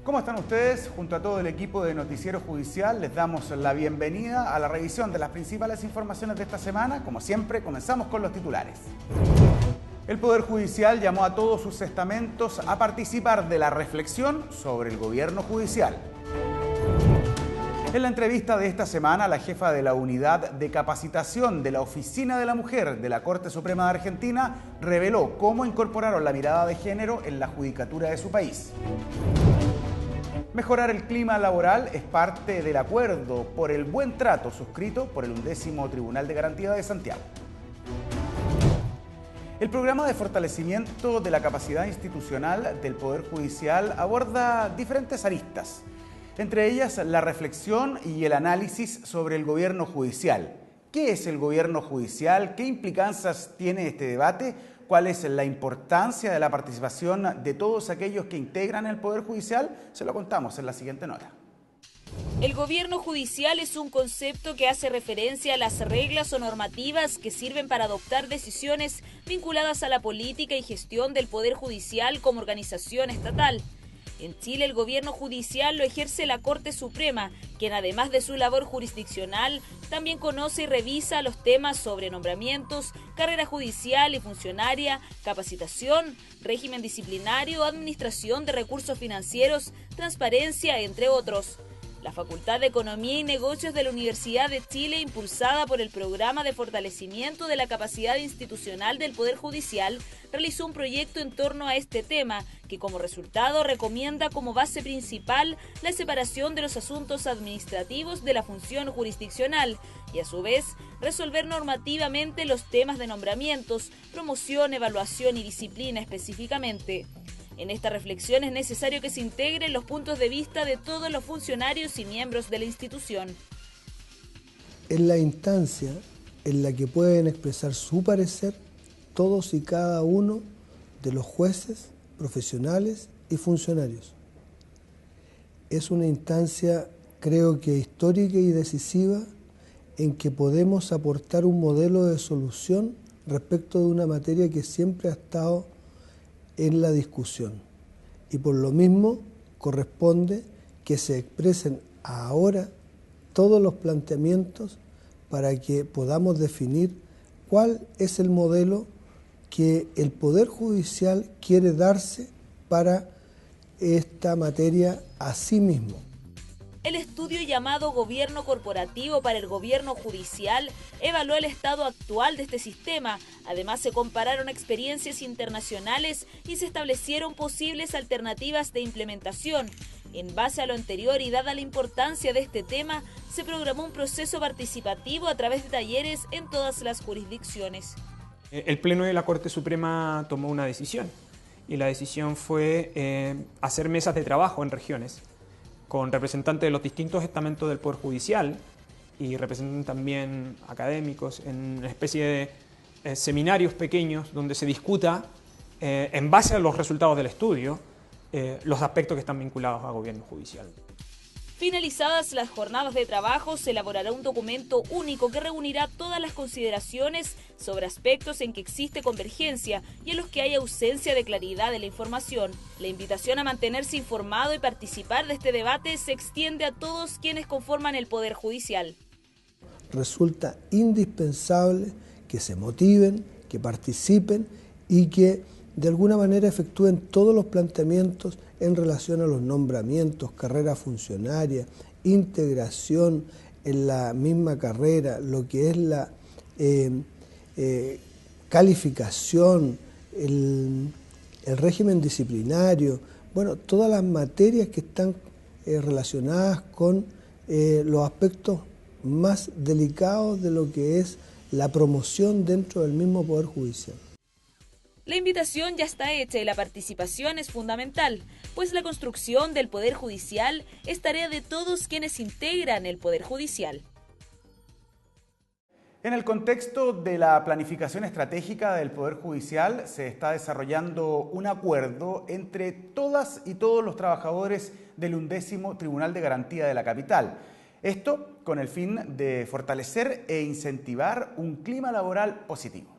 ¿Cómo están ustedes? Junto a todo el equipo de Noticiero Judicial les damos la bienvenida a la revisión de las principales informaciones de esta semana. Como siempre, comenzamos con los titulares. El Poder Judicial llamó a todos sus estamentos a participar de la reflexión sobre el gobierno judicial. En la entrevista de esta semana, la jefa de la Unidad de Capacitación de la Oficina de la Mujer de la Corte Suprema de Argentina reveló cómo incorporaron la mirada de género en la judicatura de su país. Mejorar el clima laboral es parte del acuerdo por el buen trato suscrito por el 11º Tribunal de Garantía de Santiago. El programa de fortalecimiento de la capacidad institucional del Poder Judicial aborda diferentes aristas, entre ellas la reflexión y el análisis sobre el gobierno judicial. ¿Qué es el gobierno judicial? ¿Qué implicancias tiene este debate? ¿Cuál es la importancia de la participación de todos aquellos que integran el Poder Judicial? Se lo contamos en la siguiente nota. El gobierno judicial es un concepto que hace referencia a las reglas o normativas que sirven para adoptar decisiones vinculadas a la política y gestión del Poder Judicial como organización estatal. En Chile, el gobierno judicial lo ejerce la Corte Suprema, quien además de su labor jurisdiccional, también conoce y revisa los temas sobre nombramientos, carrera judicial y funcionaria, capacitación, régimen disciplinario, administración de recursos financieros, transparencia, entre otros. La Facultad de Economía y Negocios de la Universidad de Chile, impulsada por el Programa de Fortalecimiento de la Capacidad Institucional del Poder Judicial, realizó un proyecto en torno a este tema, que como resultado recomienda como base principal la separación de los asuntos administrativos de la función jurisdiccional y a su vez resolver normativamente los temas de nombramientos, promoción, evaluación y disciplina específicamente. En esta reflexión es necesario que se integren los puntos de vista de todos los funcionarios y miembros de la institución. Es la instancia en la que pueden expresar su parecer todos y cada uno de los jueces, profesionales y funcionarios. Es una instancia, creo que histórica y decisiva, en que podemos aportar un modelo de solución respecto de una materia que siempre ha estado en la discusión, y por lo mismo corresponde que se expresen ahora todos los planteamientos para que podamos definir cuál es el modelo que el Poder Judicial quiere darse para esta materia a sí mismo. El estudio llamado Gobierno Corporativo para el Gobierno Judicial evaluó el estado actual de este sistema. Además, se compararon experiencias internacionales y se establecieron posibles alternativas de implementación. En base a lo anterior y dada la importancia de este tema, se programó un proceso participativo a través de talleres en todas las jurisdicciones. El Pleno de la Corte Suprema tomó una decisión y la decisión fue hacer mesas de trabajo en regiones con representantes de los distintos estamentos del Poder Judicial y representantes también académicos en una especie de seminarios pequeños donde se discuta, en base a los resultados del estudio, los aspectos que están vinculados al gobierno judicial. Finalizadas las jornadas de trabajo, se elaborará un documento único que reunirá todas las consideraciones sobre aspectos en que existe convergencia y en los que hay ausencia de claridad de la información. La invitación a mantenerse informado y participar de este debate se extiende a todos quienes conforman el Poder Judicial. Resulta indispensable que se motiven, que participen y que de alguna manera efectúen todos los planteamientos en relación a los nombramientos, carrera funcionaria, integración en la misma carrera, lo que es la calificación, el régimen disciplinario, bueno, todas las materias que están relacionadas con los aspectos más delicados de lo que es la promoción dentro del mismo Poder Judicial. La invitación ya está hecha y la participación es fundamental, pues la construcción del Poder Judicial es tarea de todos quienes integran el Poder Judicial. En el contexto de la planificación estratégica del Poder Judicial se está desarrollando un acuerdo entre todas y todos los trabajadores del 11º Tribunal de Garantía de la capital. Esto con el fin de fortalecer e incentivar un clima laboral positivo.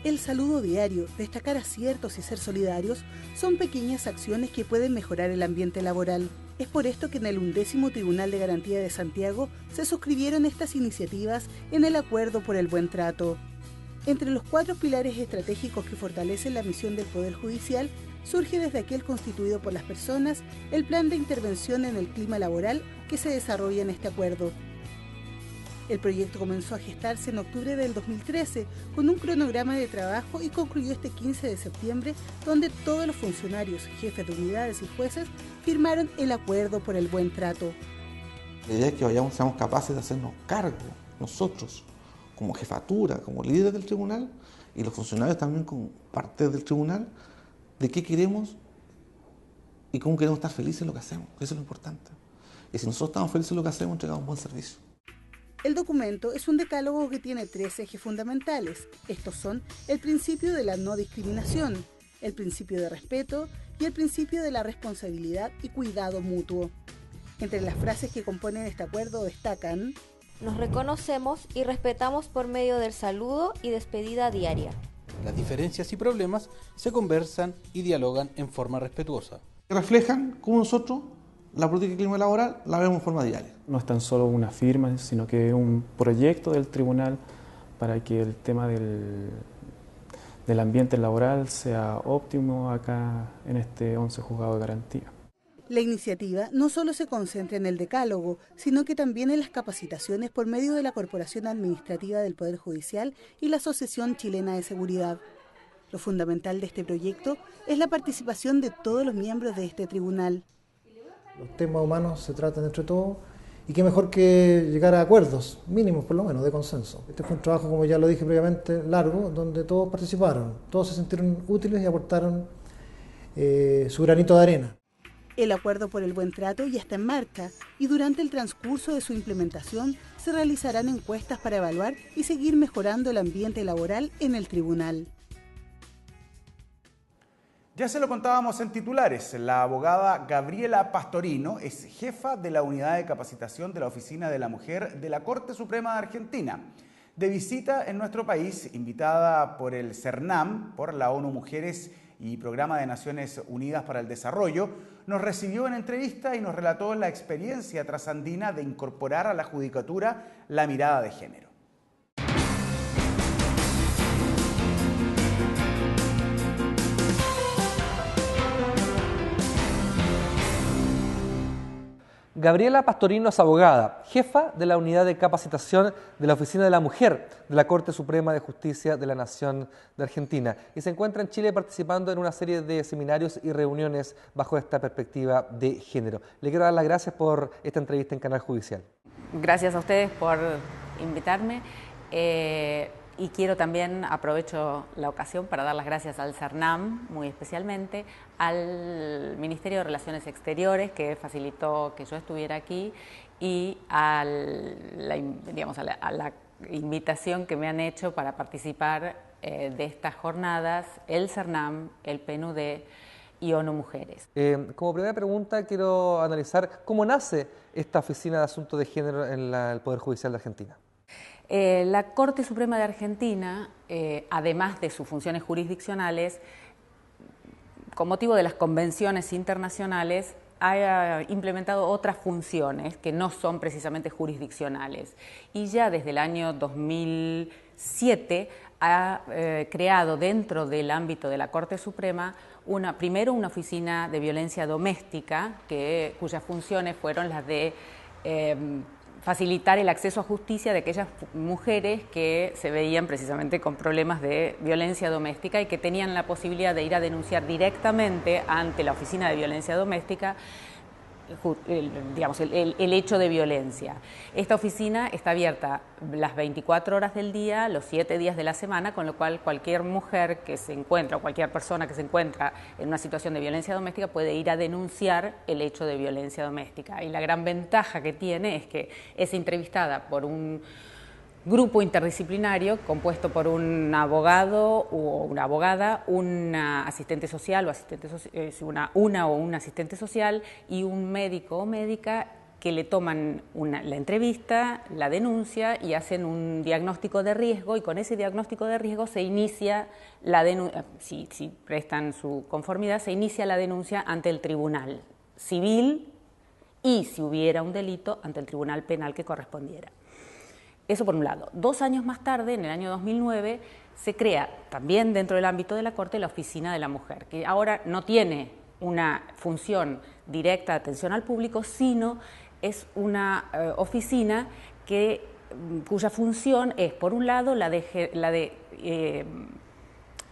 El saludo diario, destacar aciertos y ser solidarios son pequeñas acciones que pueden mejorar el ambiente laboral. Es por esto que en el 11º Tribunal de Garantía de Santiago se suscribieron estas iniciativas en el Acuerdo por el Buen Trato. Entre los 4 pilares estratégicos que fortalecen la misión del Poder Judicial, surge desde aquel constituido por las personas el plan de intervención en el clima laboral que se desarrolla en este acuerdo. El proyecto comenzó a gestarse en octubre del 2013 con un cronograma de trabajo y concluyó este 15 de septiembre, donde todos los funcionarios, jefes de unidades y jueces firmaron el Acuerdo por el Buen Trato. La idea es que seamos capaces de hacernos cargo nosotros, como jefatura, como líderes del tribunal, y los funcionarios también como parte del tribunal, de qué queremos y cómo queremos estar felices en lo que hacemos. Eso es lo importante. Y si nosotros estamos felices en lo que hacemos, entregamos un buen servicio. El documento es un decálogo que tiene 3 ejes fundamentales. Estos son el principio de la no discriminación, el principio de respeto y el principio de la responsabilidad y cuidado mutuo. Entre las frases que componen este acuerdo destacan: nos reconocemos y respetamos por medio del saludo y despedida diaria. Las diferencias y problemas se conversan y dialogan en forma respetuosa. Reflejan cómo nosotros la política de clima laboral la vemos en forma diaria. No es tan solo una firma, sino que es un proyecto del tribunal para que el tema del ambiente laboral sea óptimo acá en este 11 juzgado de garantía. La iniciativa no solo se concentra en el decálogo, sino que también en las capacitaciones por medio de la Corporación Administrativa del Poder Judicial y la Asociación Chilena de Seguridad. Lo fundamental de este proyecto es la participación de todos los miembros de este tribunal. Los temas humanos se tratan entre todos y qué mejor que llegar a acuerdos mínimos, por lo menos, de consenso. Este fue un trabajo, como ya lo dije previamente, largo, donde todos participaron, todos se sintieron útiles y aportaron su granito de arena. El Acuerdo por el Buen Trato ya está en marcha y durante el transcurso de su implementación se realizarán encuestas para evaluar y seguir mejorando el ambiente laboral en el tribunal. Ya se lo contábamos en titulares, la abogada Gabriela Pastorino es jefa de la Unidad de Capacitación de la Oficina de la Mujer de la Corte Suprema de Argentina. De visita en nuestro país, invitada por el CERNAM, por la ONU Mujeres y Programa de Naciones Unidas para el Desarrollo, nos recibió en entrevista y nos relató la experiencia trasandina de incorporar a la judicatura la mirada de género. Gabriela Pastorino es abogada, jefa de la Unidad de Capacitación de la Oficina de la Mujer de la Corte Suprema de Justicia de la Nación de Argentina y se encuentra en Chile participando en una serie de seminarios y reuniones bajo esta perspectiva de género. Le quiero dar las gracias por esta entrevista en Canal Judicial. Gracias a ustedes por invitarme. Y quiero también, aprovecho la ocasión para dar las gracias al CERNAM, muy especialmente, al Ministerio de Relaciones Exteriores, que facilitó que yo estuviera aquí, y a la invitación que me han hecho para participar de estas jornadas, el CERNAM, el PNUD y ONU Mujeres. Como primera pregunta, quiero analizar cómo nace esta Oficina de Asuntos de Género en el Poder Judicial de Argentina. La Corte Suprema de Argentina, además de sus funciones jurisdiccionales, con motivo de las convenciones internacionales, ha implementado otras funciones que no son precisamente jurisdiccionales. Y ya desde el año 2007 ha creado dentro del ámbito de la Corte Suprema primero una oficina de violencia doméstica, cuyas funciones fueron las de facilitar el acceso a justicia de aquellas mujeres que se veían precisamente con problemas de violencia doméstica y que tenían la posibilidad de ir a denunciar directamente ante la Oficina de Violencia Doméstica el hecho de violencia. Esta oficina está abierta las 24 horas del día, los 7 días de la semana, con lo cual cualquier mujer que se encuentra o cualquier persona que se encuentra en una situación de violencia doméstica puede ir a denunciar el hecho de violencia doméstica. Y la gran ventaja que tiene es que es entrevistada por un grupo interdisciplinario compuesto por un abogado o una abogada, una asistente social o asistente una o un asistente social y un médico o médica que le toman la entrevista, la denuncia y hacen un diagnóstico de riesgo, y con ese diagnóstico de riesgo se inicia la denuncia, si prestan su conformidad, se inicia la denuncia ante el tribunal civil y, si hubiera un delito, ante el tribunal penal que correspondiera. Eso por un lado. 2 años más tarde, en el año 2009, se crea también dentro del ámbito de la Corte la Oficina de la Mujer, que ahora no tiene una función directa de atención al público, sino es una oficina cuya función es, por un lado, la de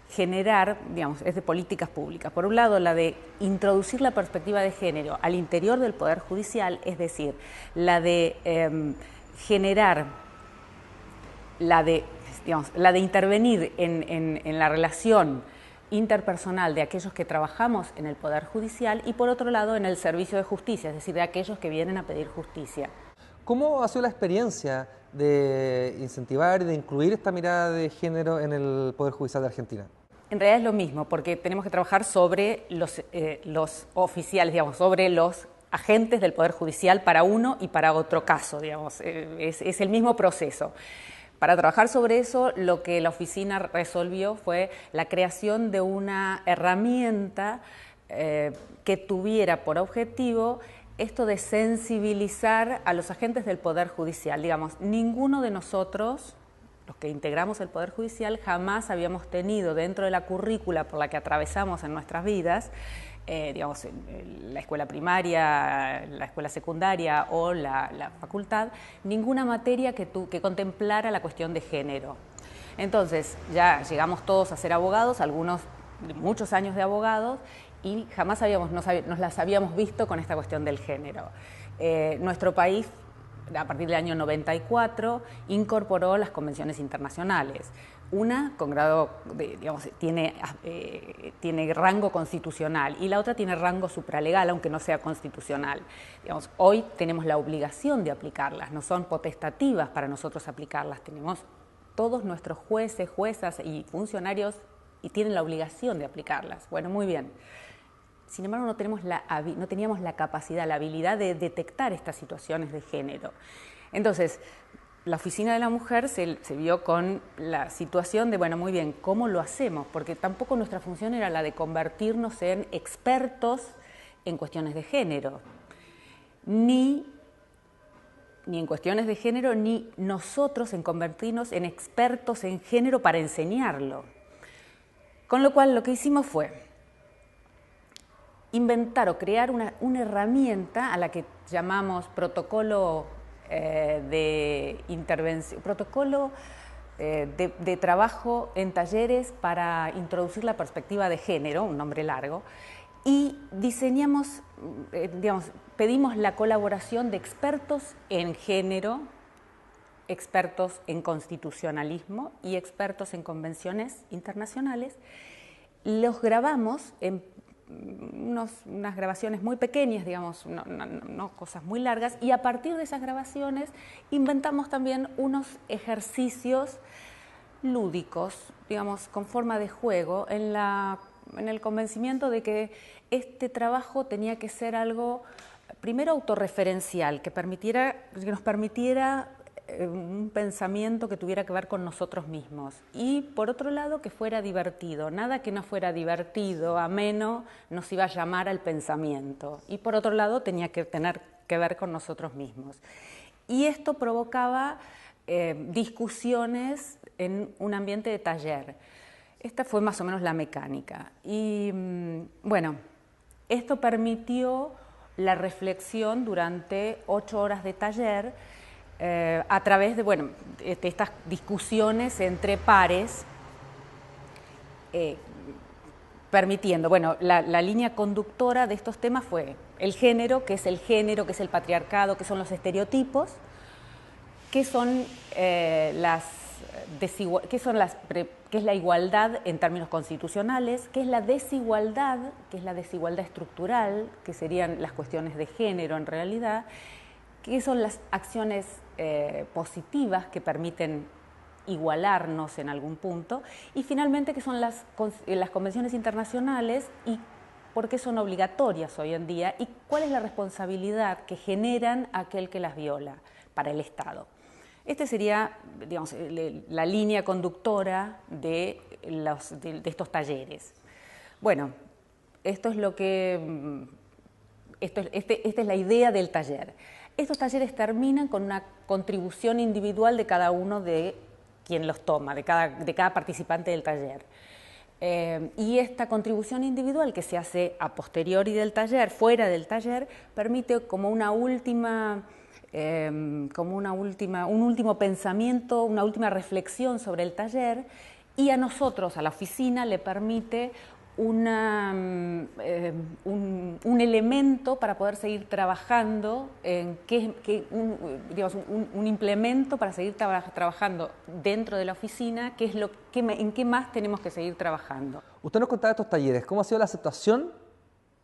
generar, digamos, es de políticas públicas. Por un lado, la de introducir la perspectiva de género al interior del Poder Judicial, es decir, la de generar, la de intervenir en la relación interpersonal de aquellos que trabajamos en el Poder Judicial, y por otro lado en el servicio de justicia, es decir, de aquellos que vienen a pedir justicia. ¿Cómo ha sido la experiencia de incentivar y de incluir esta mirada de género en el Poder Judicial de Argentina? En realidad es lo mismo, porque tenemos que trabajar sobre los oficiales, digamos, sobre los agentes del Poder Judicial para uno y para otro caso, digamos, es el mismo proceso. Para trabajar sobre eso, lo que la oficina resolvió fue la creación de una herramienta que tuviera por objetivo esto de sensibilizar a los agentes del Poder Judicial. Digamos, ninguno de nosotros, los que integramos el Poder Judicial, jamás habíamos tenido dentro de la currícula por la que atravesamos en nuestras vidas, digamos, la escuela primaria, la escuela secundaria o la facultad, ninguna materia que contemplara la cuestión de género. Entonces, ya llegamos todos a ser abogados, algunos muchos años de abogados, y jamás nos las habíamos visto con esta cuestión del género. Nuestro país, a partir del año 94, incorporó las convenciones internacionales. Una con grado, tiene rango constitucional, y la otra tiene rango supralegal, aunque no sea constitucional. Digamos, hoy tenemos la obligación de aplicarlas, no son potestativas para nosotros aplicarlas. Tenemos todos nuestros jueces, juezas y funcionarios y tienen la obligación de aplicarlas. Bueno, muy bien. Sin embargo, no teníamos la capacidad, la habilidad de detectar estas situaciones de género. Entonces, la Oficina de la Mujer se vio con la situación de, bueno, muy bien, ¿cómo lo hacemos? Porque tampoco nuestra función era la de convertirnos en expertos en cuestiones de género, ni en cuestiones de género, ni nosotros en convertirnos en expertos en género para enseñarlo. Con lo cual, lo que hicimos fue inventar o crear una herramienta a la que llamamos protocolo de intervención, protocolo de trabajo en talleres para introducir la perspectiva de género, un nombre largo, y diseñamos, pedimos la colaboración de expertos en género, expertos en constitucionalismo y expertos en convenciones internacionales. Los grabamos en unas grabaciones muy pequeñas, digamos, no cosas muy largas, y a partir de esas grabaciones inventamos también unos ejercicios lúdicos, digamos, con forma de juego, en el convencimiento de que este trabajo tenía que ser algo, primero, autorreferencial, que nos permitiera un pensamiento que tuviera que ver con nosotros mismos, y por otro lado que fuera divertido. Nada que no fuera divertido, ameno, nos iba a llamar al pensamiento, y por otro lado tenía que tener que ver con nosotros mismos. Y esto provocaba discusiones en un ambiente de taller. Esta fue más o menos la mecánica, y bueno, esto permitió la reflexión durante 8 horas de taller, a través de estas discusiones entre pares, permitiendo, la línea conductora de estos temas fue el género, que es el patriarcado, que son los estereotipos, que es la igualdad en términos constitucionales, que es la desigualdad estructural, que serían las cuestiones de género en realidad, que son las acciones positivas que permiten igualarnos en algún punto, y finalmente que son las convenciones internacionales y por qué son obligatorias hoy en día y cuál es la responsabilidad que generan aquel que las viola para el Estado. Esta sería, digamos, la línea conductora de estos talleres. Bueno, esto es lo que, esta es la idea del taller. Estos talleres terminan con una contribución individual de cada uno de quien los toma, de cada participante del taller. Y esta contribución individual que se hace a posteriori del taller, fuera del taller, permite como un último pensamiento, una última reflexión sobre el taller, y a nosotros, a la oficina, le permite un elemento para poder seguir trabajando, un implemento para seguir trabajando dentro de la oficina, en qué más tenemos que seguir trabajando. Usted nos contaba de estos talleres, ¿cómo ha sido la aceptación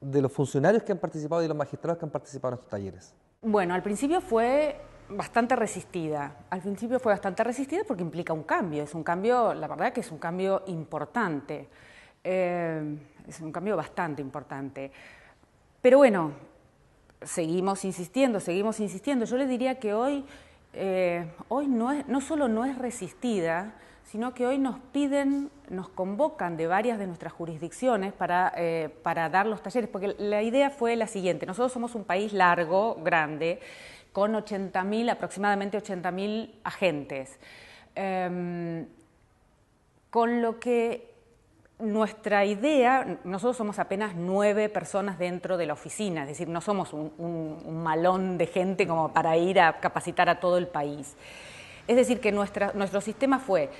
de los funcionarios que han participado y de los magistrados que han participado en estos talleres? Bueno, al principio fue bastante resistida. Porque implica un cambio. Es un cambio, la verdad que es un cambio importante. Es un cambio bastante importante. Pero bueno, seguimos insistiendo. Yo le diría que hoy no solo no es resistida, sino que hoy nos convocan de varias de nuestras jurisdicciones para dar los talleres, porque la idea fue la siguiente: nosotros somos un país largo, grande, con aproximadamente 80.000 agentes, con lo que nuestra idea, nosotros somos apenas 9 personas dentro de la oficina, es decir, no somos un malón de gente como para ir a capacitar a todo el país. Es decir, que nuestro sistema fue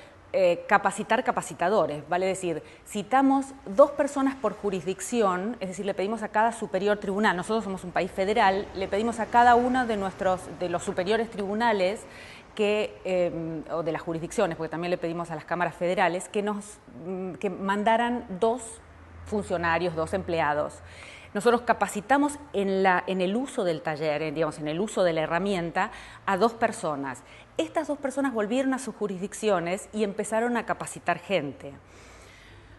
capacitar capacitadores, vale decir, citamos 2 personas por jurisdicción, es decir, le pedimos a cada superior tribunal, nosotros somos un país federal, le pedimos a cada uno de los superiores tribunales o de las jurisdicciones, porque también le pedimos a las cámaras federales, que mandaran 2 funcionarios, 2 empleados. Nosotros capacitamos en el uso del taller, en el uso de la herramienta, a 2 personas. Estas 2 personas volvieron a sus jurisdicciones y empezaron a capacitar gente.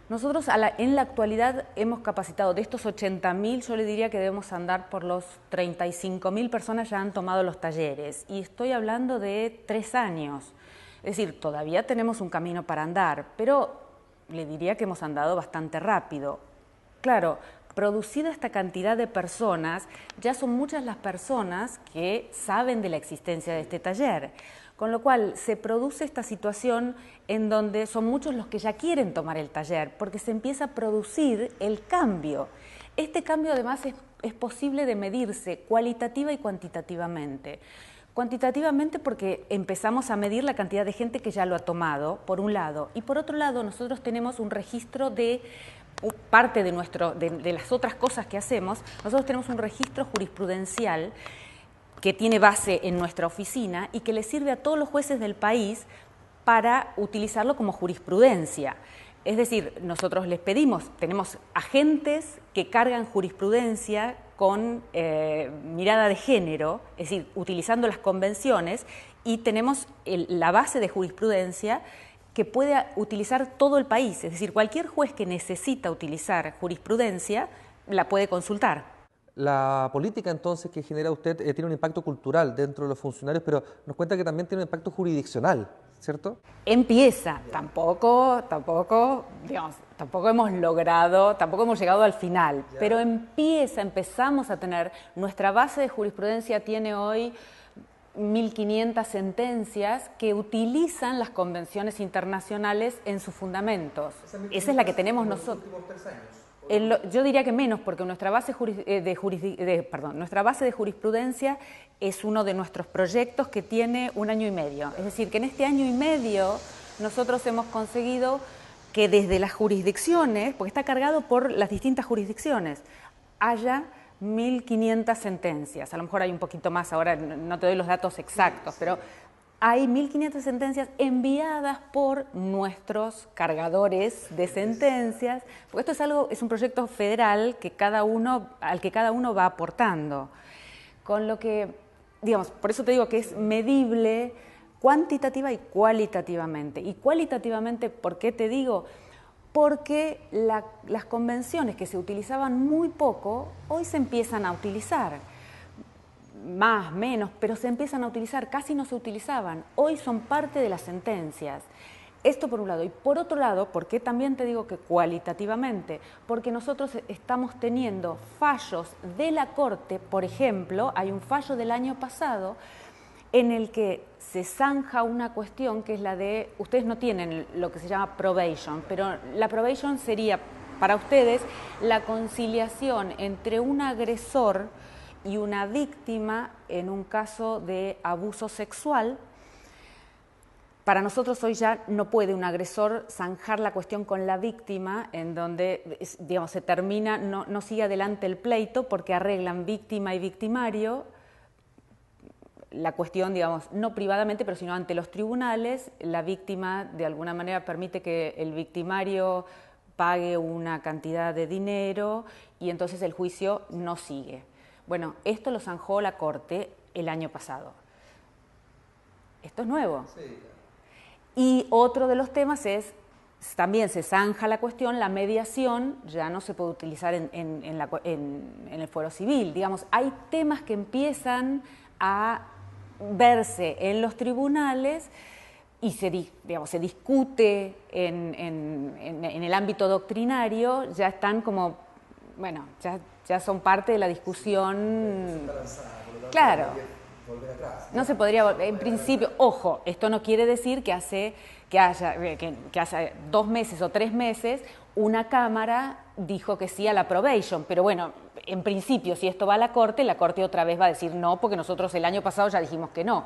Nosotros en la actualidad hemos capacitado de estos 80.000, yo le diría que debemos andar por los 35.000 personas ya han tomado los talleres, y estoy hablando de 3 años. Es decir, todavía tenemos un camino para andar, pero le diría que hemos andado bastante rápido. Claro, producida esta cantidad de personas, ya son muchas las personas que saben de la existencia de este taller, con lo cual se produce esta situación en donde son muchos los que ya quieren tomar el taller, porque se empieza a producir el cambio. Este cambio además es posible de medirse cualitativa y cuantitativamente. Cuantitativamente porque empezamos a medir la cantidad de gente que ya lo ha tomado, por un lado, y por otro lado nosotros tenemos un registro de parte de las otras cosas que hacemos. Nosotros tenemos un registro jurisprudencial que tiene base en nuestra oficina y que le sirve a todos los jueces del país para utilizarlo como jurisprudencia. Es decir, nosotros les pedimos, tenemos agentes que cargan jurisprudencia con mirada de género, es decir, utilizando las convenciones, y tenemos la base de jurisprudencia que puede utilizar todo el país, es decir, cualquier juez que necesita utilizar jurisprudencia la puede consultar. La política entonces que genera usted tiene un impacto cultural dentro de los funcionarios, pero nos cuenta que también tiene un impacto jurisdiccional, ¿cierto? Empieza, tampoco hemos llegado al final, ya. Pero empezamos a tener, nuestra base de jurisprudencia tiene hoy 1.500 sentencias que utilizan las convenciones internacionales en sus fundamentos. Esa es la que tenemos nosotros. ¿En los últimos 3 años? Yo diría que menos, porque nuestra base de jurisprudencia es uno de nuestros proyectos que tiene 1 año y medio. Es decir, que en este año y medio nosotros hemos conseguido que desde las jurisdicciones, porque está cargado por las distintas jurisdicciones, haya 1.500 sentencias. A lo mejor hay un poquito más, ahora no te doy los datos exactos, pero hay 1.500 sentencias enviadas por nuestros cargadores de sentencias, porque esto es un proyecto federal al que cada uno va aportando. Con lo que, por eso te digo que es medible cuantitativa y cualitativamente. Y cualitativamente, ¿por qué te digo? porque las convenciones que se utilizaban muy poco, hoy se empiezan a utilizar. Más, menos, pero se empiezan a utilizar, casi no se utilizaban. Hoy son parte de las sentencias. Esto por un lado. Y por otro lado, porque también te digo que cualitativamente, porque nosotros estamos teniendo fallos de la Corte, por ejemplo, hay un fallo del año pasado en el que se zanja una cuestión que es la de, ustedes no tienen lo que se llama probation, pero la probation sería para ustedes la conciliación entre un agresor y una víctima en un caso de abuso sexual. Para nosotros hoy ya no puede un agresor zanjar la cuestión con la víctima, en donde, digamos, se termina, no sigue adelante el pleito porque arreglan víctima y victimario, la cuestión, digamos, no privadamente, pero sino ante los tribunales. La víctima de alguna manera permite que el victimario pague una cantidad de dinero y entonces el juicio no sigue. Bueno, esto lo zanjó la Corte el año pasado. Esto es nuevo. Sí. Y otro de los temas es, también se zanja la cuestión, la mediación ya no se puede utilizar en el fuero civil. Digamos, hay temas que empiezan a verse en los tribunales y se discute en el ámbito doctrinario, ya están como, bueno, ya son parte de la discusión. Claro, no se podría volver, en principio, ojo, esto no quiere decir que hace 2 meses o 3 meses una Cámara dijo que sí a la probation, pero bueno, en principio, si esto va a la Corte otra vez va a decir no, porque nosotros el año pasado ya dijimos que no.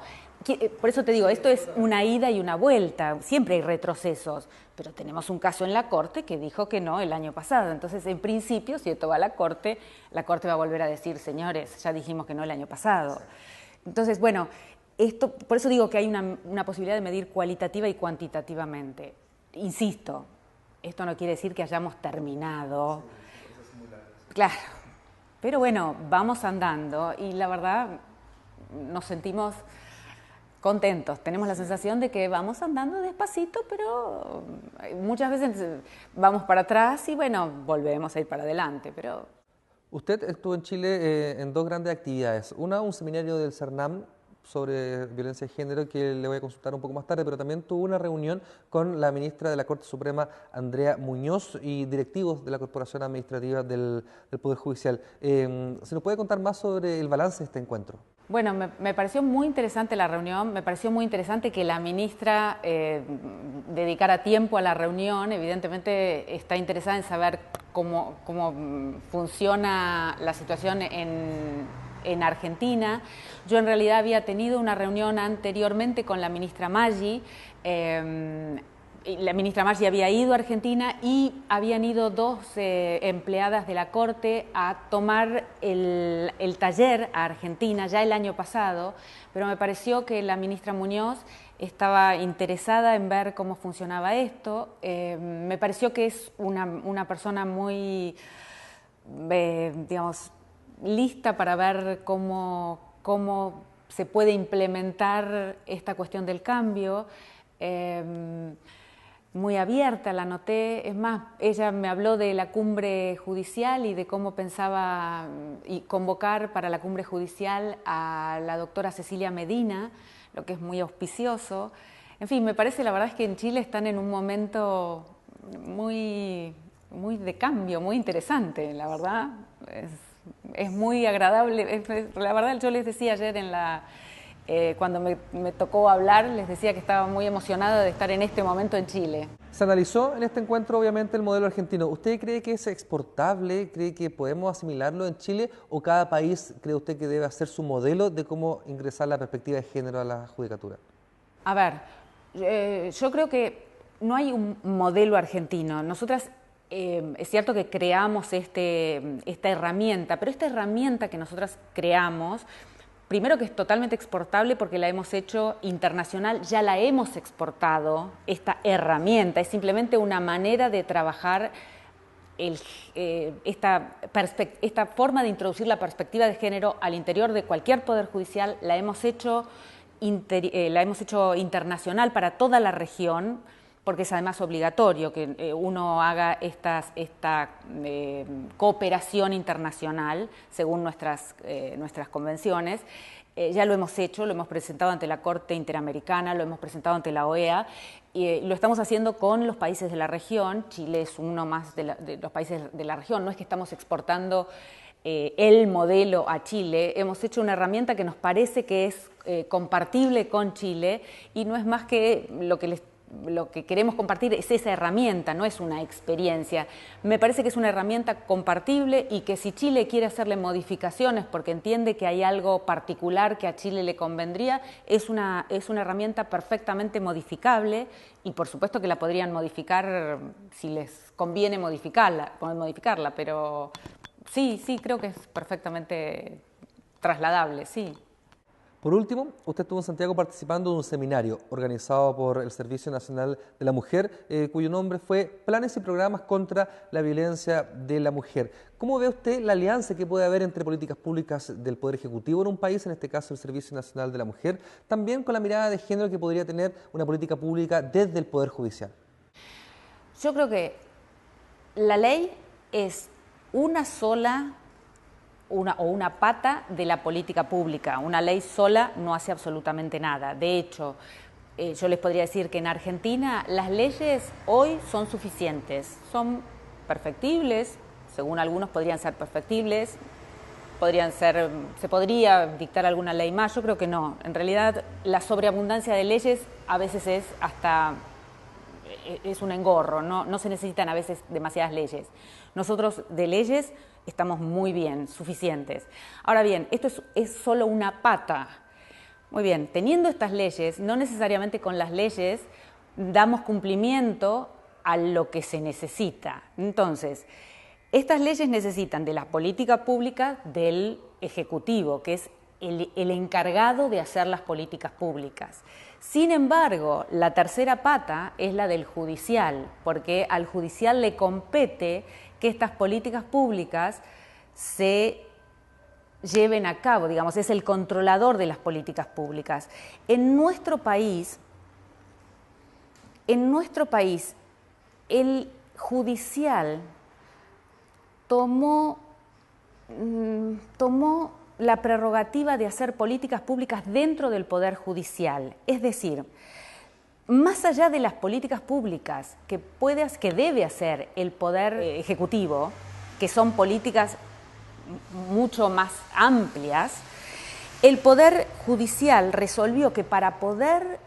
Por eso te digo, esto es una ida y una vuelta, siempre hay retrocesos, pero tenemos un caso en la Corte que dijo que no el año pasado. Entonces, en principio, si esto va a la Corte va a volver a decir, señores, ya dijimos que no el año pasado. Entonces, bueno, por eso digo que hay una posibilidad de medir cualitativa y cuantitativamente. Insisto, esto no quiere decir que hayamos terminado. Claro. Pero bueno, vamos andando y la verdad nos sentimos contentos. Tenemos la sensación de que vamos andando despacito, pero muchas veces vamos para atrás y bueno, volvemos a ir para adelante. Pero usted estuvo en Chile en 2 grandes actividades. Una, un seminario del CERNAM sobre violencia de género que le voy a consultar un poco más tarde, pero también tuvo una reunión con la ministra de la Corte Suprema, Andrea Muñoz, y directivos de la Corporación Administrativa del Poder Judicial. ¿Se nos puede contar más sobre el balance de este encuentro? Bueno, me pareció muy interesante la reunión, me pareció muy interesante que la ministra dedicara tiempo a la reunión. Evidentemente está interesada en saber cómo funciona la situación en Argentina. Yo en realidad había tenido una reunión anteriormente con la ministra Maggi. La ministra Maggi había ido a Argentina y habían ido 2 empleadas de la Corte a tomar el taller a Argentina ya el año pasado, pero me pareció que la ministra Muñoz estaba interesada en ver cómo funcionaba esto. Me pareció que es una persona muy, digamos, lista para ver cómo se puede implementar esta cuestión del cambio. Muy abierta, la noté. Es más, ella me habló de la cumbre judicial y de cómo pensaba convocar para la cumbre judicial a la doctora Cecilia Medina, lo que es muy auspicioso. En fin, me parece, la verdad es que en Chile están en un momento muy de cambio, muy interesante, la verdad. Es muy agradable. La verdad, yo les decía ayer cuando me tocó hablar, les decía que estaba muy emocionada de estar en este momento en Chile. Se analizó en este encuentro, obviamente, el modelo argentino. ¿Usted cree que es exportable? ¿Cree que podemos asimilarlo en Chile? ¿O cada país cree usted que debe hacer su modelo de cómo ingresar la perspectiva de género a la judicatura? A ver, yo creo que no hay un modelo argentino. Nosotras es cierto que creamos esta herramienta, pero esta herramienta que nosotras creamos, primero que es totalmente exportable porque la hemos hecho internacional, ya la hemos exportado, esta herramienta, es simplemente una manera de trabajar esta forma de introducir la perspectiva de género al interior de cualquier poder judicial, la hemos hecho internacional para toda la región. porque es además obligatorio que uno haga esta cooperación internacional según nuestras convenciones. Ya lo hemos hecho, lo hemos presentado ante la Corte Interamericana, lo hemos presentado ante la OEA, y lo estamos haciendo con los países de la región. Chile es uno más de los países de la región, no es que estamos exportando el modelo a Chile, hemos hecho una herramienta que nos parece que es compartible con Chile, y no es más que lo que queremos compartir es esa herramienta, no es una experiencia. Me parece que es una herramienta compartible y que si Chile quiere hacerle modificaciones porque entiende que hay algo particular que a Chile le convendría, es una herramienta perfectamente modificable, y por supuesto que la podrían modificar si les conviene modificarla, pero sí, creo que es perfectamente trasladable, sí. Por último, usted estuvo en Santiago participando de un seminario organizado por el Servicio Nacional de la Mujer, cuyo nombre fue Planes y Programas contra la Violencia de la Mujer. ¿Cómo ve usted la alianza que puede haber entre políticas públicas del Poder Ejecutivo en un país, en este caso el Servicio Nacional de la Mujer, también con la mirada de género que podría tener una política pública desde el Poder Judicial? Yo creo que la ley es una sola una pata de la política pública. Una ley sola no hace absolutamente nada. De hecho, yo les podría decir que en Argentina las leyes hoy son suficientes, son perfectibles, según algunos podrían ser perfectibles, se podría dictar alguna ley más, yo creo que no. En realidad la sobreabundancia de leyes a veces es un engorro, no se necesitan a veces demasiadas leyes. Nosotros de leyes estamos muy bien, suficientes. Ahora bien, esto es solo una pata. Muy bien, teniendo estas leyes, no necesariamente con las leyes damos cumplimiento a lo que se necesita. Entonces, estas leyes necesitan de la política pública del Ejecutivo, que es el encargado de hacer las políticas públicas. Sin embargo, la tercera pata es la del judicial, porque al judicial le compete que estas políticas públicas se lleven a cabo, digamos, es el controlador de las políticas públicas. En nuestro país, el judicial tomó la prerrogativa de hacer políticas públicas dentro del Poder Judicial. Es decir, más allá de las políticas públicas que debe hacer el Poder Ejecutivo, que son políticas mucho más amplias, el Poder Judicial resolvió que para poder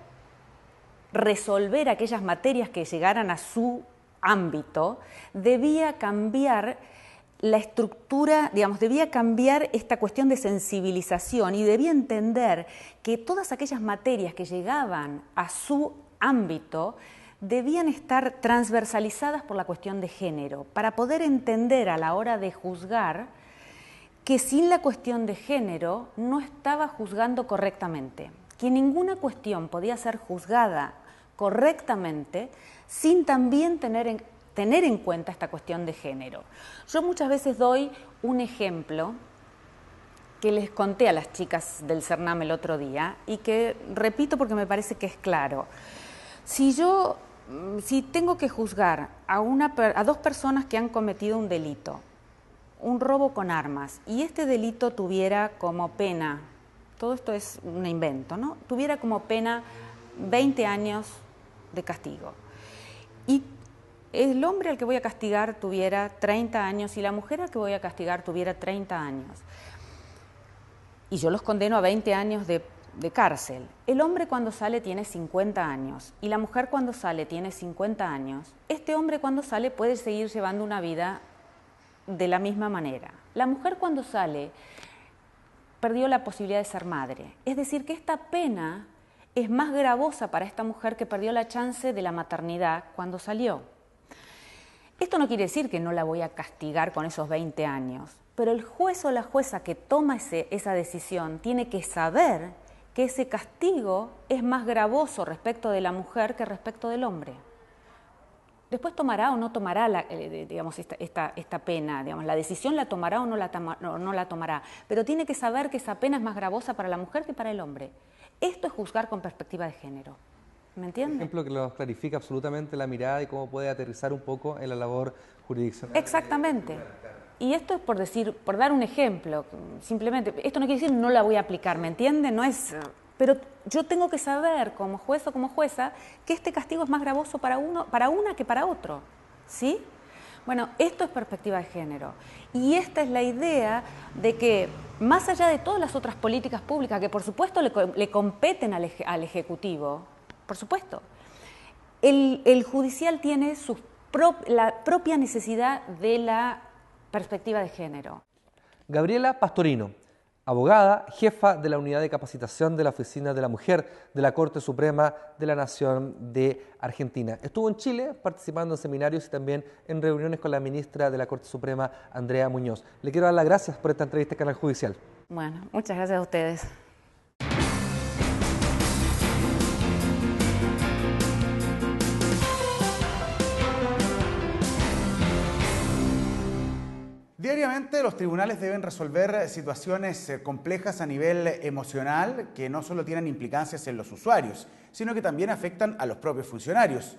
resolver aquellas materias que llegaran a su ámbito, debía cambiar la estructura, digamos, debía cambiar esta cuestión de sensibilización y debía entender que todas aquellas materias que llegaban a su ámbito debían estar transversalizadas por la cuestión de género, para poder entender a la hora de juzgar que sin la cuestión de género no estaba juzgando correctamente, que ninguna cuestión podía ser juzgada correctamente sin también tener en cuenta esta cuestión de género. Yo muchas veces doy un ejemplo que les conté a las chicas del CERNAM el otro día y que repito porque me parece que es claro. Si tengo que juzgar a dos personas que han cometido un delito, un robo con armas, y este delito tuviera como pena, todo esto es un invento, ¿no? Tuviera como pena 20 años de castigo, y el hombre al que voy a castigar tuviera 30 años y la mujer al que voy a castigar tuviera 30 años, y yo los condeno a 20 años de cárcel. El hombre cuando sale tiene 50 años y la mujer cuando sale tiene 50 años. Este hombre cuando sale puede seguir llevando una vida de la misma manera. La mujer cuando sale perdió la posibilidad de ser madre. Es decir, que esta pena es más gravosa para esta mujer que perdió la chance de la maternidad cuando salió. Esto no quiere decir que no la voy a castigar con esos 20 años, pero el juez o la jueza que toma esa decisión tiene que saber que ese castigo es más gravoso respecto de la mujer que respecto del hombre. Después tomará o no tomará esta pena, digamos, la decisión la tomará o no la tomará, pero tiene que saber que esa pena es más gravosa para la mujer que para el hombre. Esto es juzgar con perspectiva de género. ¿Me entiendes? Un ejemplo que nos clarifica absolutamente la mirada y cómo puede aterrizar un poco en la labor jurisdiccional. Exactamente. Y esto es por dar un ejemplo, simplemente. Esto no quiere decir no la voy a aplicar, ¿me entiende? No es... Pero yo tengo que saber, como juez o como jueza, que este castigo es más gravoso para una que para otro, ¿sí? Bueno, esto es perspectiva de género. Y esta es la idea de que, más allá de todas las otras políticas públicas, que por supuesto le competen al Ejecutivo, por supuesto, el judicial tiene la propia necesidad de la perspectiva de género. Gabriela Pastorino, abogada, jefa de la Unidad de Capacitación de la Oficina de la Mujer de la Corte Suprema de la Nación de Argentina. Estuvo en Chile participando en seminarios y también en reuniones con la ministra de la Corte Suprema, Andrea Muñoz. Le quiero dar las gracias por esta entrevista en Canal Judicial. Bueno, muchas gracias a ustedes. Diariamente los tribunales deben resolver situaciones complejas a nivel emocional que no solo tienen implicancias en los usuarios, sino que también afectan a los propios funcionarios.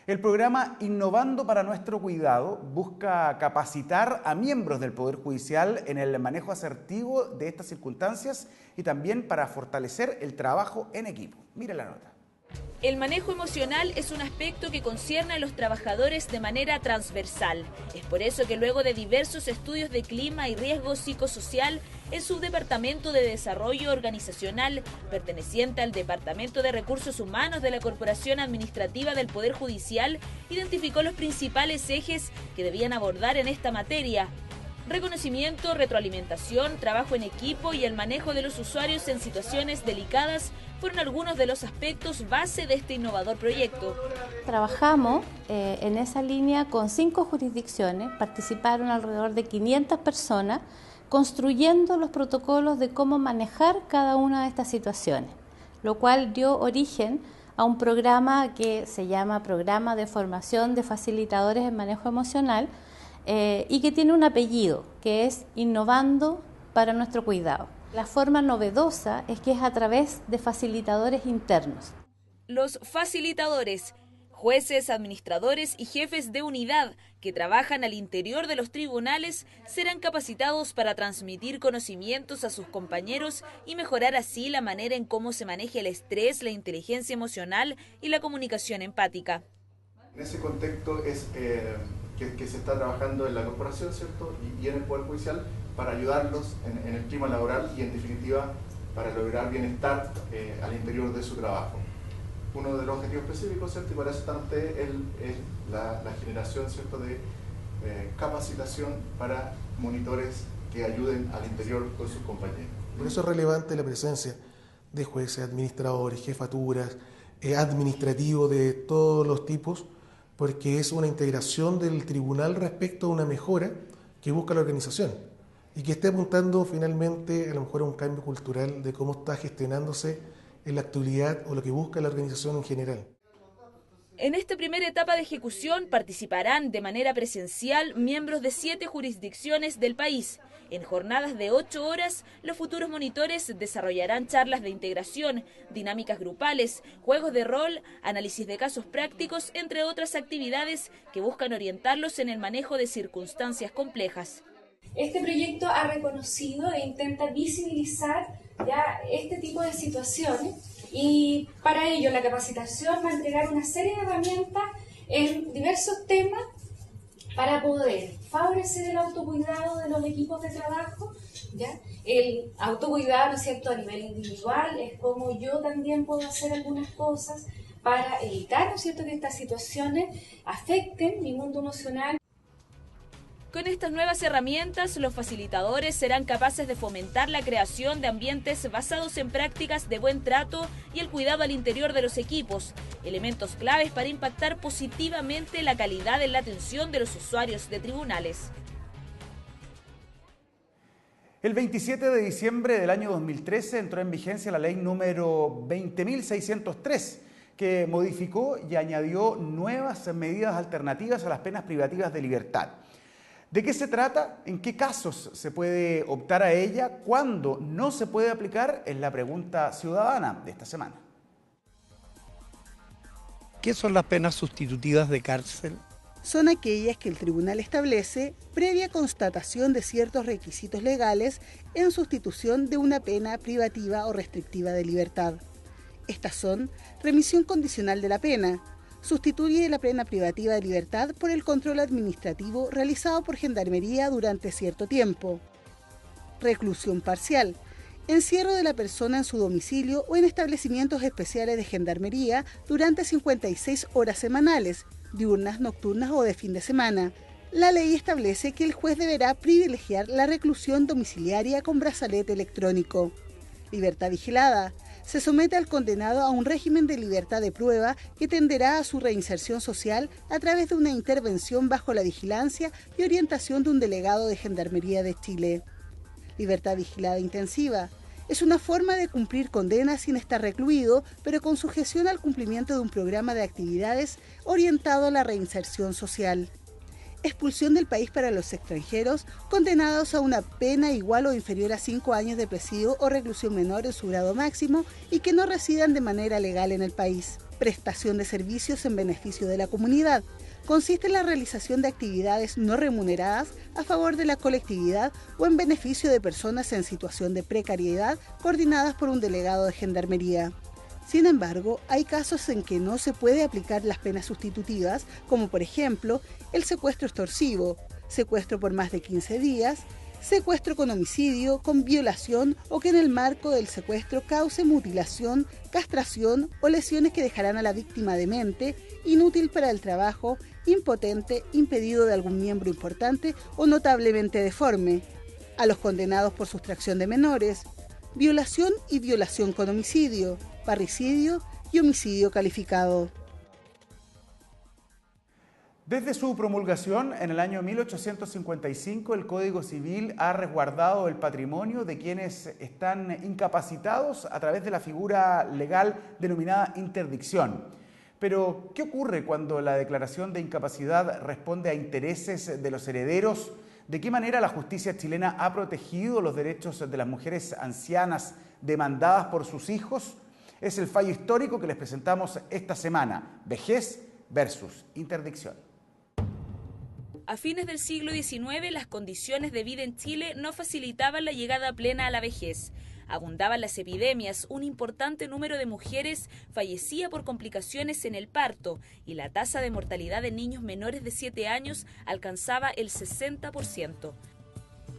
El programa Innovando para Nuestro Cuidado busca capacitar a miembros del Poder Judicial en el manejo asertivo de estas circunstancias y también para fortalecer el trabajo en equipo. Mire la nota. El manejo emocional es un aspecto que concierne a los trabajadores de manera transversal. Es por eso que luego de diversos estudios de clima y riesgo psicosocial, el Subdepartamento de Desarrollo Organizacional, perteneciente al Departamento de Recursos Humanos de la Corporación Administrativa del Poder Judicial, identificó los principales ejes que debían abordar en esta materia. Reconocimiento, retroalimentación, trabajo en equipo y el manejo de los usuarios en situaciones delicadas fueron algunos de los aspectos base de este innovador proyecto. Trabajamos en esa línea con 5 jurisdicciones, participaron alrededor de 500 personas, construyendo los protocolos de cómo manejar cada una de estas situaciones, lo cual dio origen a un programa que se llama Programa de Formación de Facilitadores en Manejo Emocional, y que tiene un apellido, que es Innovando para Nuestro Cuidado. La forma novedosa es que es a través de facilitadores internos. Los facilitadores, jueces, administradores y jefes de unidad que trabajan al interior de los tribunales serán capacitados para transmitir conocimientos a sus compañeros y mejorar así la manera en cómo se maneja el estrés, la inteligencia emocional y la comunicación empática. En ese contexto es que se está trabajando en la corporación, ¿cierto? Y en el Poder Judicial para ayudarlos en el clima laboral y en definitiva para lograr bienestar al interior de su trabajo. Uno de los objetivos específicos, ¿cierto? Y para eso están ustedes es la generación, ¿cierto? De capacitación para monitores que ayuden al interior con sus compañeros. Por eso es relevante la presencia de jueces, administradores, jefaturas, administrativos de todos los tipos, porque es una integración del tribunal respecto a una mejora que busca la organización y que esté apuntando finalmente a lo mejor a un cambio cultural de cómo está gestionándose en la actualidad o lo que busca la organización en general. En esta primera etapa de ejecución participarán de manera presencial miembros de 7 jurisdicciones del país. En jornadas de 8 horas, los futuros monitores desarrollarán charlas de integración, dinámicas grupales, juegos de rol, análisis de casos prácticos, entre otras actividades que buscan orientarlos en el manejo de circunstancias complejas. Este proyecto ha reconocido e intenta visibilizar ya este tipo de situaciones y para ello la capacitación va a entregar una serie de herramientas en diversos temas para poder favorecer el autocuidado de los equipos de trabajo, ¿ya? El autocuidado, ¿no es cierto?, a nivel individual, es como yo también puedo hacer algunas cosas para evitar, ¿no es cierto?, que estas situaciones afecten mi mundo emocional. Con estas nuevas herramientas, los facilitadores serán capaces de fomentar la creación de ambientes basados en prácticas de buen trato y el cuidado al interior de los equipos, elementos claves para impactar positivamente la calidad en la atención de los usuarios de tribunales. El 27 de diciembre del año 2013 entró en vigencia la ley número 20.603, que modificó y añadió nuevas medidas alternativas a las penas privativas de libertad. ¿De qué se trata? ¿En qué casos se puede optar a ella? ¿Cuándo no se puede aplicar? Es la pregunta ciudadana de esta semana. ¿Qué son las penas sustitutivas de cárcel? Son aquellas que el tribunal establece previa constatación de ciertos requisitos legales en sustitución de una pena privativa o restrictiva de libertad. Estas son remisión condicional de la pena, sustituye la pena privativa de libertad por el control administrativo realizado por Gendarmería durante cierto tiempo, reclusión parcial, encierro de la persona en su domicilio o en establecimientos especiales de Gendarmería durante 56 horas semanales, diurnas, nocturnas o de fin de semana. La ley establece que el juez deberá privilegiar la reclusión domiciliaria con brazalete electrónico. Libertad vigilada. Se somete al condenado a un régimen de libertad de prueba que tenderá a su reinserción social a través de una intervención bajo la vigilancia y orientación de un delegado de Gendarmería de Chile. Libertad vigilada intensiva. Es una forma de cumplir condena sin estar recluido, pero con sujeción al cumplimiento de un programa de actividades orientado a la reinserción social. Expulsión del país para los extranjeros condenados a una pena igual o inferior a 5 años de presidio o reclusión menor en su grado máximo y que no residan de manera legal en el país. Prestación de servicios en beneficio de la comunidad. Consiste en la realización de actividades no remuneradas a favor de la colectividad o en beneficio de personas en situación de precariedad coordinadas por un delegado de Gendarmería. Sin embargo, hay casos en que no se puede aplicar las penas sustitutivas, como por ejemplo el secuestro extorsivo, secuestro por más de 15 días, secuestro con homicidio, con violación o que en el marco del secuestro cause mutilación, castración o lesiones que dejarán a la víctima demente, inútil para el trabajo, impotente, impedido de algún miembro importante o notablemente deforme, a los condenados por sustracción de menores, violación y violación con homicidio, parricidio y homicidio calificado. Desde su promulgación en el año 1855, el Código Civil ha resguardado el patrimonio de quienes están incapacitados a través de la figura legal denominada interdicción. Pero, ¿qué ocurre cuando la declaración de incapacidad responde a intereses de los herederos? ¿De qué manera la justicia chilena ha protegido los derechos de las mujeres ancianas demandadas por sus hijos? Es el fallo histórico que les presentamos esta semana, vejez versus interdicción. A fines del siglo XIX, las condiciones de vida en Chile no facilitaban la llegada plena a la vejez. Abundaban las epidemias, un importante número de mujeres fallecía por complicaciones en el parto y la tasa de mortalidad de niños menores de 7 años alcanzaba el 60%.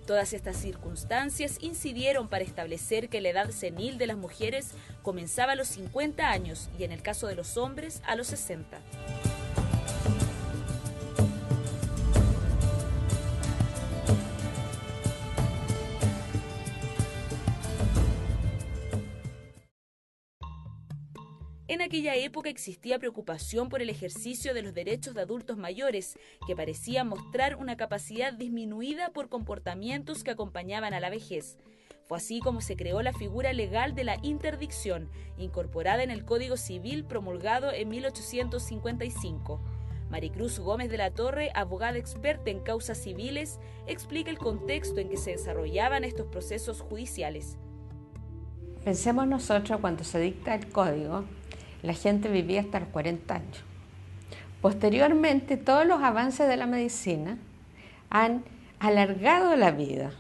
Todas estas circunstancias incidieron para establecer que la edad senil de las mujeres comenzaba a los 50 años y en el caso de los hombres a los 60. En aquella época existía preocupación por el ejercicio de los derechos de adultos mayores, que parecían mostrar una capacidad disminuida por comportamientos que acompañaban a la vejez. Fue así como se creó la figura legal de la interdicción, incorporada en el Código Civil promulgado en 1855. Maricruz Gómez de la Torre, abogada experta en causas civiles, explica el contexto en que se desarrollaban estos procesos judiciales. Pensemos nosotros cuando se dicta el código, la gente vivía hasta los 40 años. Posteriormente, todos los avances de la medicina han alargado la vida.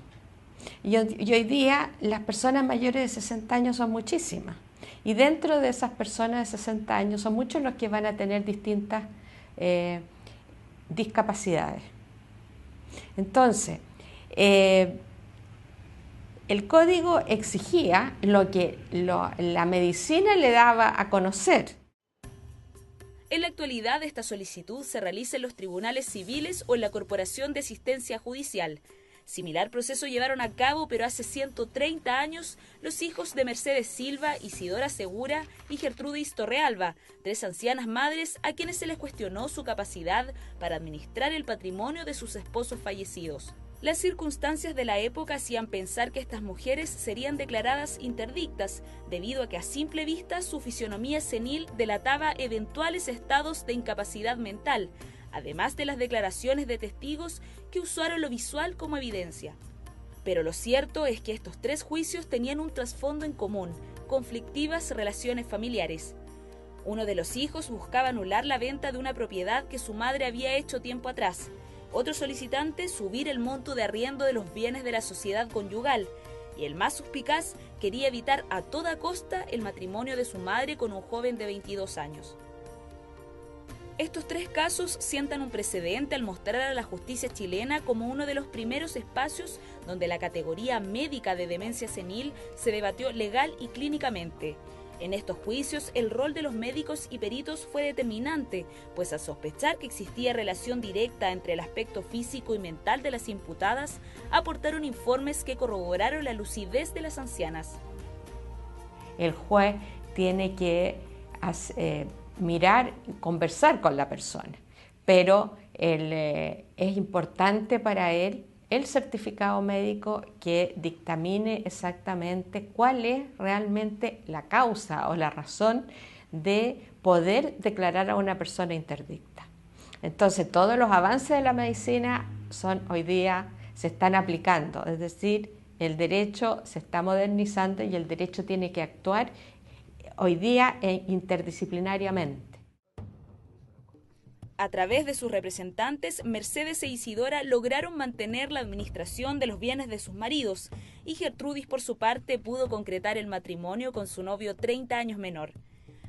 Y hoy día las personas mayores de 60 años son muchísimas. Y dentro de esas personas de 60 años son muchos los que van a tener distintas discapacidades. Entonces, el código exigía lo que la medicina le daba a conocer. En la actualidad, esta solicitud se realiza en los tribunales civiles o en la Corporación de Asistencia Judicial. Similar proceso llevaron a cabo, pero hace 130 años, los hijos de Mercedes Silva, Isidora Segura y Gertrudis Torrealba, 3 ancianas madres a quienes se les cuestionó su capacidad para administrar el patrimonio de sus esposos fallecidos. Las circunstancias de la época hacían pensar que estas mujeres serían declaradas interdictas, debido a que a simple vista su fisionomía senil delataba eventuales estados de incapacidad mental, además de las declaraciones de testigos que usaron lo visual como evidencia. Pero lo cierto es que estos 3 juicios tenían un trasfondo en común: conflictivas relaciones familiares. Uno de los hijos buscaba anular la venta de una propiedad que su madre había hecho tiempo atrás. Otro solicitante, subir el monto de arriendo de los bienes de la sociedad conyugal. Y el más suspicaz quería evitar a toda costa el matrimonio de su madre con un joven de 22 años. Estos tres casos sientan un precedente al mostrar a la justicia chilena como uno de los primeros espacios donde la categoría médica de demencia senil se debatió legal y clínicamente. En estos juicios, el rol de los médicos y peritos fue determinante, pues al sospechar que existía relación directa entre el aspecto físico y mental de las imputadas, aportaron informes que corroboraron la lucidez de las ancianas. El juez tiene que mirar, conversar con la persona, pero es importante para él el certificado médico que dictamine exactamente cuál es realmente la causa o la razón de poder declarar a una persona interdicta. Entonces, todos los avances de la medicina hoy día se están aplicando, es decir, el derecho se está modernizando y el derecho tiene que actuar hoy día interdisciplinariamente. A través de sus representantes, Mercedes e Isidora lograron mantener la administración de los bienes de sus maridos y Gertrudis, por su parte, pudo concretar el matrimonio con su novio 30 años menor.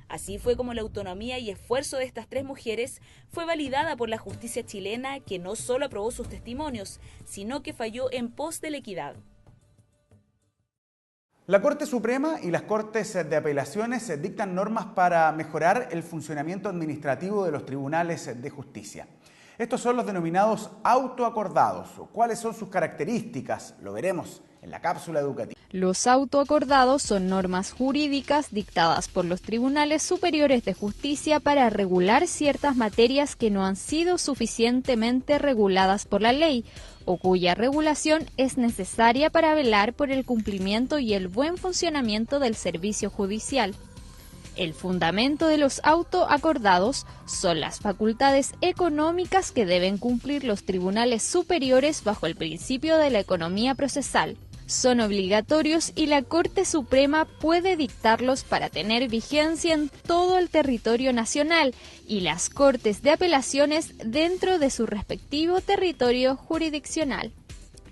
Así fue como la autonomía y esfuerzo de estas tres mujeres fue validada por la justicia chilena, que no solo aprobó sus testimonios, sino que falló en pos de la equidad. La Corte Suprema y las Cortes de Apelaciones dictan normas para mejorar el funcionamiento administrativo de los tribunales de justicia. Estos son los denominados autoacordados. ¿Cuáles son sus características? Lo veremos en la cápsula educativa. Los autoacordados son normas jurídicas dictadas por los tribunales superiores de justicia para regular ciertas materias que no han sido suficientemente reguladas por la ley o cuya regulación es necesaria para velar por el cumplimiento y el buen funcionamiento del servicio judicial. El fundamento de los autoacordados son las facultades económicas que deben cumplir los tribunales superiores bajo el principio de la economía procesal. Son obligatorios y la Corte Suprema puede dictarlos para tener vigencia en todo el territorio nacional y las Cortes de Apelaciones dentro de su respectivo territorio jurisdiccional.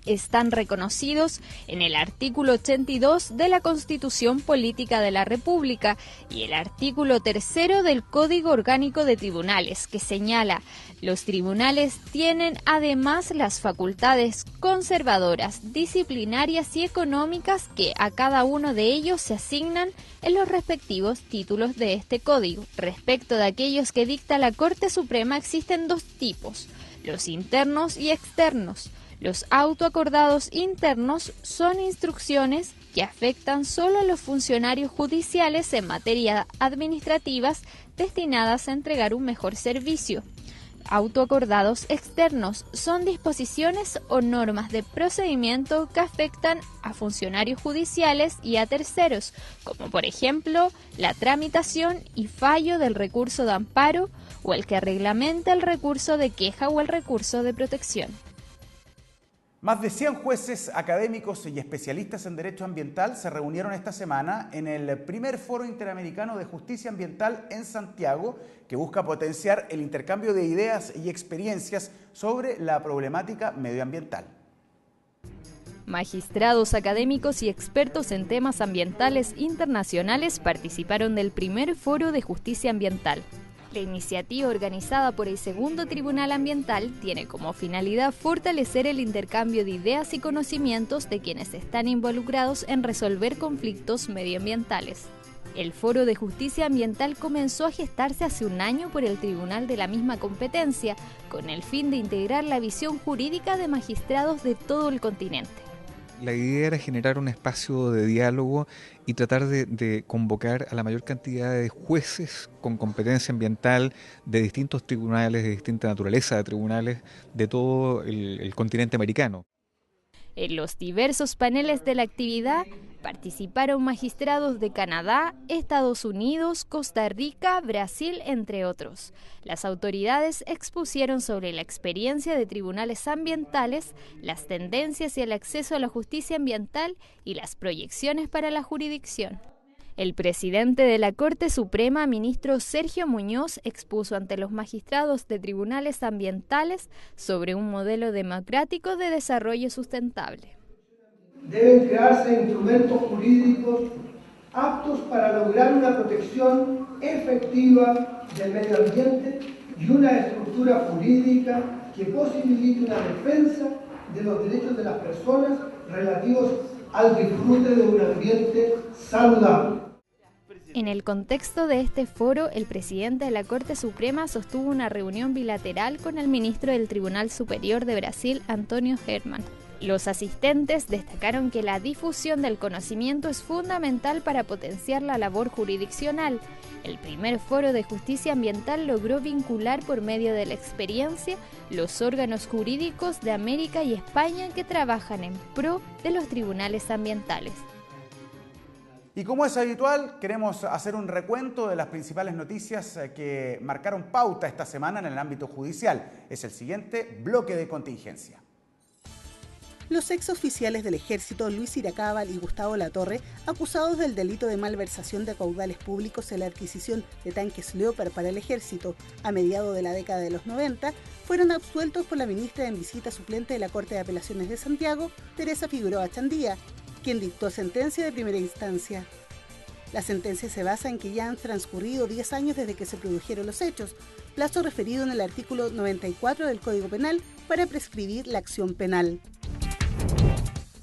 Están reconocidos en el artículo 82 de la Constitución Política de la República y el artículo 3 del Código Orgánico de Tribunales, que señala: los tribunales tienen además las facultades conservadoras, disciplinarias y económicas que a cada uno de ellos se asignan en los respectivos títulos de este código. Respecto de aquellos que dicta la Corte Suprema, existen dos tipos: los internos y externos. Los autoacordados internos son instrucciones que afectan solo a los funcionarios judiciales en materia administrativas destinadas a entregar un mejor servicio. Autoacordados externos son disposiciones o normas de procedimiento que afectan a funcionarios judiciales y a terceros, como por ejemplo la tramitación y fallo del recurso de amparo o el que reglamenta el recurso de queja o el recurso de protección. Más de 100 jueces académicos y especialistas en derecho ambiental se reunieron esta semana en el primer Foro Interamericano de Justicia Ambiental en Santiago, que busca potenciar el intercambio de ideas y experiencias sobre la problemática medioambiental. Magistrados académicos y expertos en temas ambientales internacionales participaron del primer Foro de Justicia Ambiental. La iniciativa, organizada por el Segundo Tribunal Ambiental, tiene como finalidad fortalecer el intercambio de ideas y conocimientos de quienes están involucrados en resolver conflictos medioambientales. El Foro de Justicia Ambiental comenzó a gestarse hace un año por el tribunal de la misma competencia, con el fin de integrar la visión jurídica de magistrados de todo el continente. La idea era generar un espacio de diálogo y tratar de convocar a la mayor cantidad de jueces con competencia ambiental de distintos tribunales, de distinta naturaleza de tribunales de todo el continente americano. En los diversos paneles de la actividad participaron magistrados de Canadá, Estados Unidos, Costa Rica, Brasil, entre otros. Las autoridades expusieron sobre la experiencia de tribunales ambientales, las tendencias y el acceso a la justicia ambiental y las proyecciones para la jurisdicción. El presidente de la Corte Suprema, ministro Sergio Muñoz, expuso ante los magistrados de tribunales ambientales sobre un modelo democrático de desarrollo sustentable. Deben crearse instrumentos jurídicos aptos para lograr una protección efectiva del medio ambiente y una estructura jurídica que posibilite una defensa de los derechos de las personas relativos al disfrute de un ambiente saludable. En el contexto de este foro, el presidente de la Corte Suprema sostuvo una reunión bilateral con el ministro del Tribunal Superior de Brasil, Antônio Herman. Los asistentes destacaron que la difusión del conocimiento es fundamental para potenciar la labor jurisdiccional. El primer foro de justicia ambiental logró vincular por medio de la experiencia los órganos jurídicos de América y España que trabajan en pro de los tribunales ambientales. Y como es habitual, queremos hacer un recuento de las principales noticias que marcaron pauta esta semana en el ámbito judicial. Es el siguiente bloque de contingencia. Los exoficiales del Ejército, Luis Iracábal y Gustavo Latorre, acusados del delito de malversación de caudales públicos en la adquisición de tanques Leopard para el Ejército a mediados de la década de los 90, fueron absueltos por la ministra en visita suplente de la Corte de Apelaciones de Santiago, Teresa Figueroa Chandía, quien dictó sentencia de primera instancia. La sentencia se basa en que ya han transcurrido 10 años desde que se produjeron los hechos, plazo referido en el artículo 94 del Código Penal para prescribir la acción penal.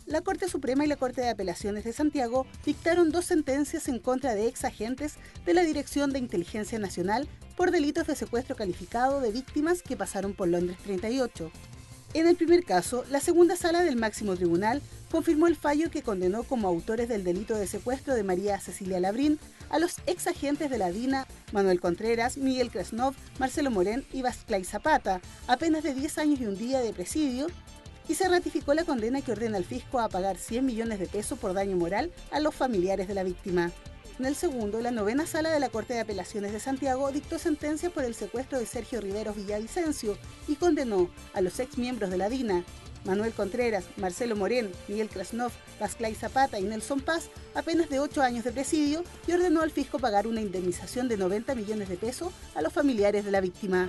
La Corte Suprema y la Corte de Apelaciones de Santiago dictaron 2 sentencias en contra de exagentes de la Dirección de Inteligencia Nacional por delitos de secuestro calificado de víctimas que pasaron por Londres 38. En el primer caso, la segunda sala del máximo tribunal confirmó el fallo que condenó como autores del delito de secuestro de María Cecilia Labrín a los exagentes de la DINA, Manuel Contreras, Miguel Krasnov, Marcelo Morén y Vasclay Zapata, a penas de 10 años y un día de presidio, y se ratificó la condena que ordena al fisco a pagar 100 millones de pesos por daño moral a los familiares de la víctima. En el segundo, la novena sala de la Corte de Apelaciones de Santiago dictó sentencia por el secuestro de Sergio Riveros Villavicencio y condenó a los exmiembros de la DINA, Manuel Contreras, Marcelo Morén, Miguel Krasnov, Vasclay Zapata y Nelson Paz, a penas de 8 años de presidio y ordenó al fisco pagar una indemnización de 90 millones de pesos a los familiares de la víctima.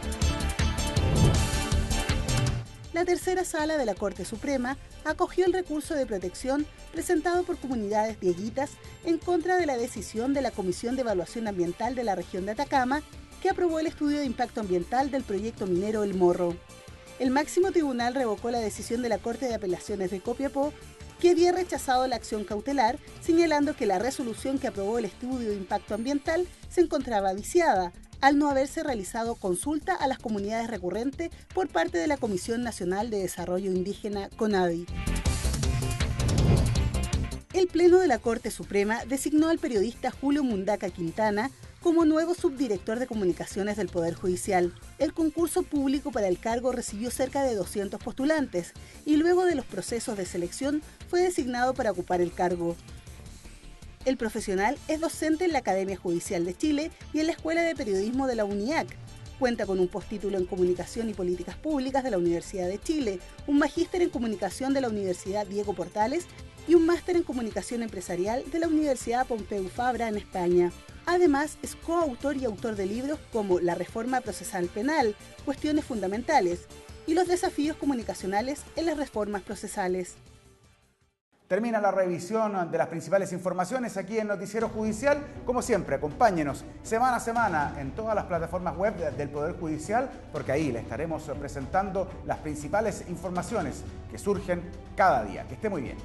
La tercera sala de la Corte Suprema acogió el recurso de protección presentado por comunidades dieguitas en contra de la decisión de la Comisión de Evaluación Ambiental de la región de Atacama, que aprobó el estudio de impacto ambiental del proyecto minero El Morro. El máximo tribunal revocó la decisión de la Corte de Apelaciones de Copiapó, que había rechazado la acción cautelar, señalando que la resolución que aprobó el estudio de impacto ambiental se encontraba viciada, al no haberse realizado consulta a las comunidades recurrentes por parte de la Comisión Nacional de Desarrollo Indígena, CONADI. El Pleno de la Corte Suprema designó al periodista Julio Mundaca Quintana como nuevo subdirector de comunicaciones del Poder Judicial. El concurso público para el cargo recibió cerca de 200 postulantes y luego de los procesos de selección fue designado para ocupar el cargo. El profesional es docente en la Academia Judicial de Chile y en la Escuela de Periodismo de la UNIAC. Cuenta con un postítulo en Comunicación y Políticas Públicas de la Universidad de Chile, un magíster en Comunicación de la Universidad Diego Portales y un máster en Comunicación Empresarial de la Universidad Pompeu Fabra en España. Además, es coautor y autor de libros como La Reforma Procesal Penal, Cuestiones Fundamentales y los desafíos comunicacionales en las reformas procesales. Termina la revisión de las principales informaciones aquí en Noticiero Judicial. Como siempre, acompáñenos semana a semana en todas las plataformas web del Poder Judicial, porque ahí le estaremos presentando las principales informaciones que surgen cada día. Que esté muy bien.